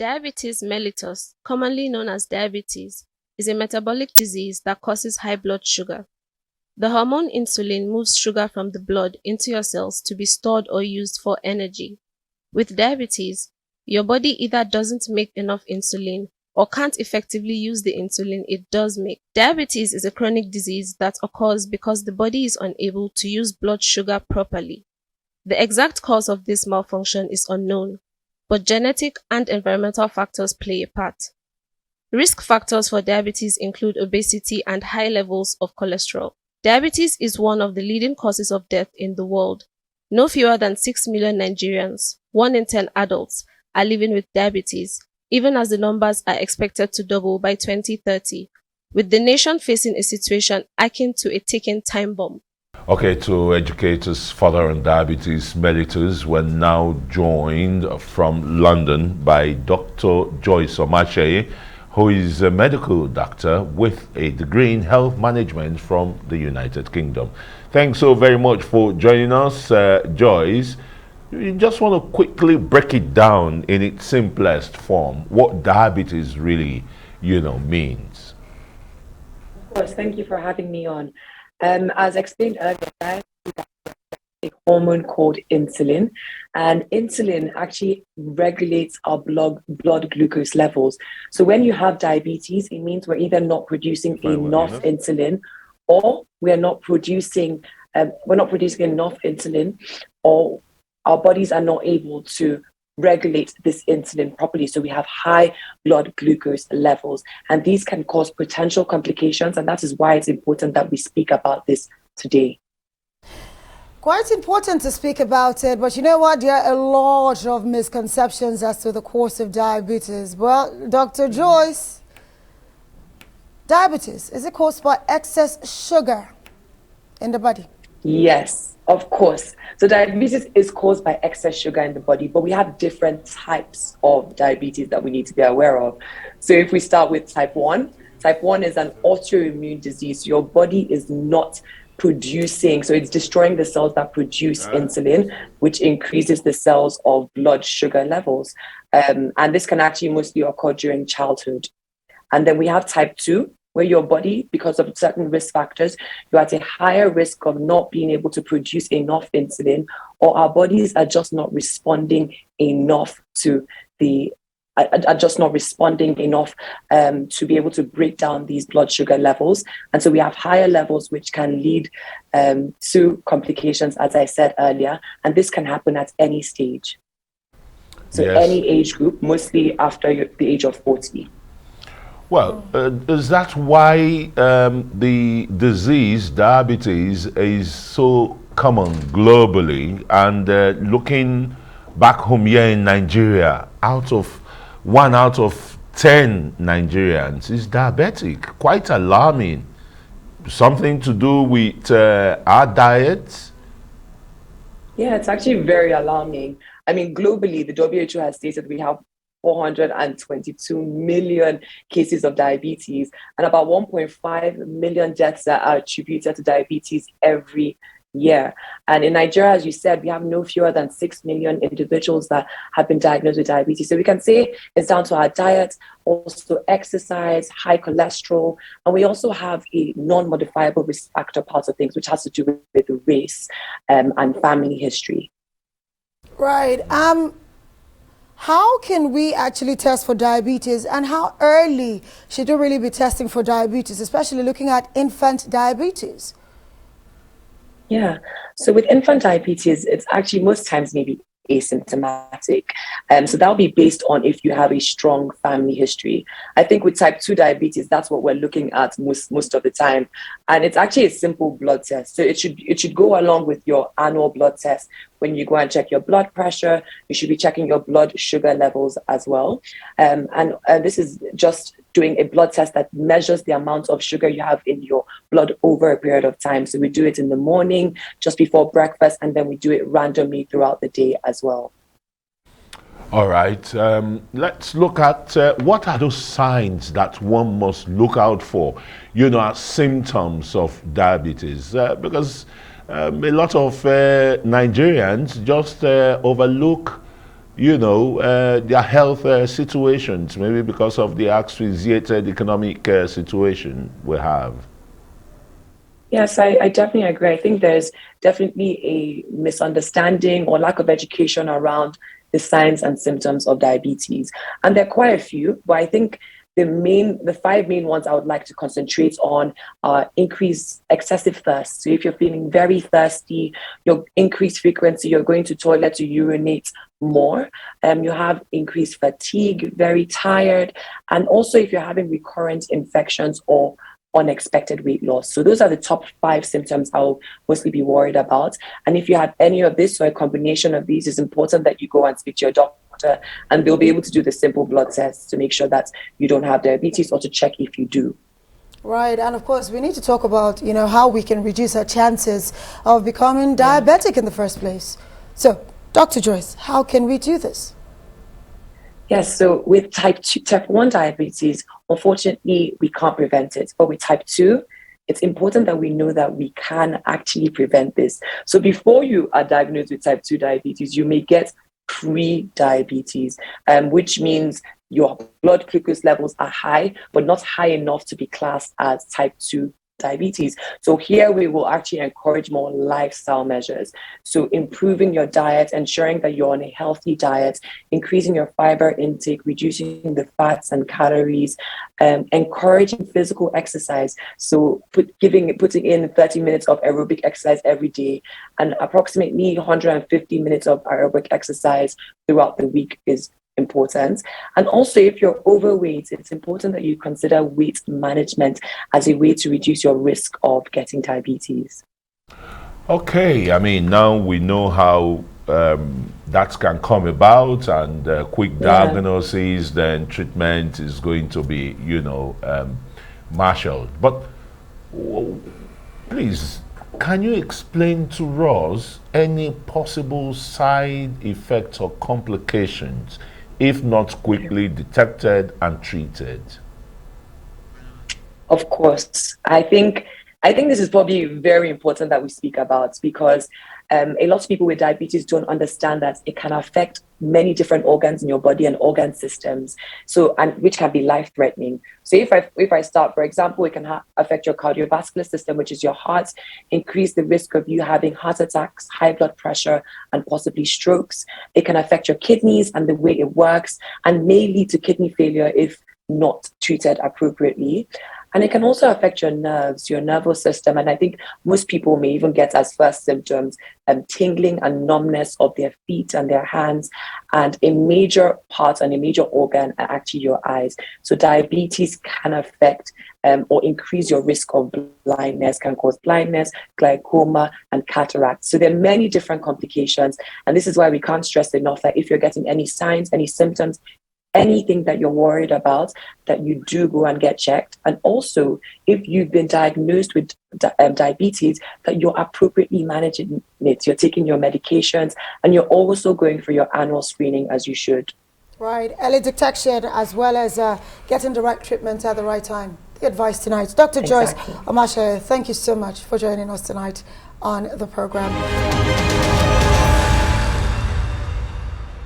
Diabetes mellitus, commonly known as diabetes, is a metabolic disease that causes high blood sugar. The hormone insulin moves sugar from the blood into your cells to be stored or used for energy. With diabetes, your body either doesn't make enough insulin or can't effectively use the insulin it does make. Diabetes is a chronic disease that occurs because the body is unable to use blood sugar properly. The exact cause of this malfunction is unknown, but genetic and environmental factors play a part. Risk factors for diabetes include obesity and high levels of cholesterol. Diabetes is one of the leading causes of death in the world. No fewer than 6 million Nigerians, 1 in 10 adults, are living with diabetes, even as the numbers are expected to double by 2030, with the nation facing a situation akin to a ticking time bomb. Okay, to educate us further on diabetes mellitus, we're now joined from London by Dr. Joyce Omatseye, who is a medical doctor with a degree in health management from the United Kingdom. Thanks so very much for joining us, Joyce. You just want to quickly break it down in its simplest form, what diabetes really, means. Of course, thank you for having me on. As explained earlier, diabetes is a hormone called insulin, and insulin actually regulates our blood glucose levels. So when you have diabetes, it means we're either not producing enough insulin, or we're not producing enough insulin, or our bodies are not able to regulate this insulin properly. So we have high blood glucose levels, and these can cause potential complications. And that is why it's important that we speak about this today. Quite important to speak about it, but you know what? There are a lot of misconceptions as to the cause of diabetes. Well, Dr. Joyce, diabetes, is it caused by excess sugar in the body? Yes, of course. So diabetes is caused by excess sugar in the body, but we have different types of diabetes that we need to be aware of. So if we start with type 1 is an autoimmune disease. Your body is not producing, so it's destroying the cells that produce insulin, which increases the cells of blood sugar levels. And this can actually mostly occur during childhood. And then we have type 2, where your body, because of certain risk factors, you're at a higher risk of not being able to produce enough insulin, or our bodies are just not responding enough to be able to break down these blood sugar levels. And so we have higher levels, which can lead to complications, as I said earlier, and this can happen at any stage. So any age group, mostly after the age of 40. Well, is that why the disease, diabetes, is so common globally? And looking back home here in Nigeria, 1 out of 10 Nigerians is diabetic. Quite alarming. Something to do with our diet? Yeah, it's actually very alarming. I mean, globally, the WHO has stated we have 422 million cases of diabetes, and about 1.5 million deaths that are attributed to diabetes every year. And in Nigeria, as you said, we have no fewer than 6 million individuals that have been diagnosed with diabetes. So we can say it's down to our diet, also exercise, high cholesterol, and we also have a non-modifiable risk factor part of things, which has to do with race and family history. Right. How can we actually test for diabetes, and how early should we really be testing for diabetes, especially looking at infant diabetes? Yeah, so with infant diabetes, it's actually most times maybe asymptomatic. So that'll be based on if you have a strong family history. I think with type 2 diabetes, that's what we're looking at most of the time. And it's actually a simple blood test. So it should go along with your annual blood test. When you go and check your blood pressure, you should be checking your blood sugar levels as well. And this is just doing a blood test that measures the amount of sugar you have in your blood over a period of time. So we do it in the morning, just before breakfast, and then we do it randomly throughout the day as well. All right, let's look at what are those signs that one must look out for, as symptoms of diabetes, because a lot of Nigerians just overlook their health situations, maybe because of the asphyxiated economic situation we have? Yes, I definitely agree. I think there's definitely a misunderstanding or lack of education around the signs and symptoms of diabetes. And there are quite a few, but I think the five main ones I would like to concentrate on are increased excessive thirst. So if you're feeling very thirsty, your increased frequency, you're going to toilet to urinate more, you have increased fatigue, very tired, and also if you're having recurrent infections or unexpected weight loss. So those are the top 5 symptoms I'll mostly be worried about. And if you have any of this or a combination of these, it's important that you go and speak to your doctor, and they'll be able to do the simple blood tests to make sure that you don't have diabetes or to check if you do. Right, and of course we need to talk about how we can reduce our chances of becoming diabetic in the first place. So, Dr. Joyce, how can we do this? Yes, so with type 1 diabetes, unfortunately, we can't prevent it. But with type 2, it's important that we know that we can actually prevent this. So before you are diagnosed with type 2 diabetes, you may get pre-diabetes, which means your blood glucose levels are high, but not high enough to be classed as type 2 diabetes. So here we will actually encourage more lifestyle measures. So improving your diet, ensuring that you're on a healthy diet, increasing your fiber intake, reducing the fats and calories, encouraging physical exercise. So putting in 30 minutes of aerobic exercise every day, and approximately 150 minutes of aerobic exercise throughout the week is important. And also, if you're overweight, it's important that you consider weight management as a way to reduce your risk of getting diabetes. Okay, I mean, now we know how that can come about, and quick diagnosis, then treatment is going to be, marshaled. But please, can you explain to us any possible side effects or complications if not quickly detected and treated? Of course. I think this is probably very important that we speak about, because a lot of people with diabetes don't understand that it can affect many different organs in your body and organ systems, and which can be life-threatening. So if I start, for example, it can affect your cardiovascular system, which is your heart, increase the risk of you having heart attacks, high blood pressure, and possibly strokes. It can affect your kidneys and the way it works, and may lead to kidney failure if not treated appropriately. And it can also affect your nerves, your nervous system. And I think most people may even get as first symptoms tingling and numbness of their feet and their hands. And a major part and a major organ are actually your eyes. So diabetes can affect or increase your risk of blindness, can cause blindness, glaucoma, and cataract. So there are many different complications. And this is why we can't stress enough that if you're getting any signs, any symptoms, anything that you're worried about, that you do go and get checked. And also, if you've been diagnosed with diabetes, that you're appropriately managing it. You're taking your medications, and you're also going for your annual screening as you should. Right, early detection as well as getting the right treatment at the right time. The advice tonight. Dr. Joyce Omatseye, thank you so much for joining us tonight on the program.